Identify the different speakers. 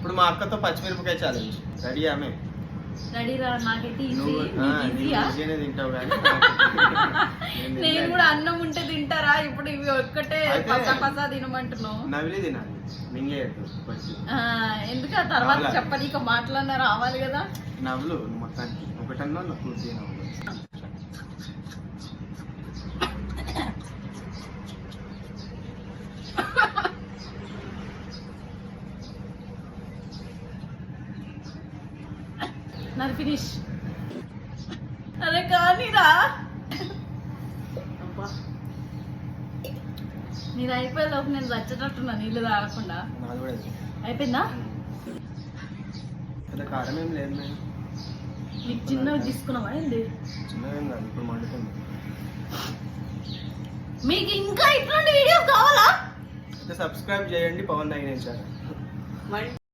Speaker 1: ఇప్పుడు మా అక్కతో పచ్చిమిరపకాయ ఛాలెంజ్. రెడీ ఆమె?
Speaker 2: రెడీ రా. నాకైతే
Speaker 1: ఈజీనే తింటావు కానీ
Speaker 2: నేను కూడా అన్నం ఉంటే తింటారా? ఇప్పుడు ఇవి ఒక్కటే పసా తినమంటున్నావు.
Speaker 1: నవిలి తినాలి, మింగేయద్దు.
Speaker 2: ఎందుకు ఆ తర్వాత చెప్పనీక మాట్లాడినా రావాలి కదా.
Speaker 1: నవ్వులు మొత్తానికి ఒకటన్నా పూర్తి నవ్వులు.
Speaker 2: నాది ఫినిష్. అరే కానీరా. అబ్బా నీది అయిపోయేలోపు నేను చచ్చేటట్టున్నా నీళ్ళు తాగకుండా. అయిపోయిందా?
Speaker 1: కారం ఏం లేదు మేము.
Speaker 2: నీకు చిన్నవి తీసుకున్నావా ఏంటి?
Speaker 1: చిన్నవేం కాదు, ఇప్పుడు మండుతుంది.
Speaker 2: మీకు ఇంకా ఇట్లాంటి వీడియోస్ కావాలా?
Speaker 1: సబ్స్క్రైబ్ చేయండి పవన్ 9 సార్.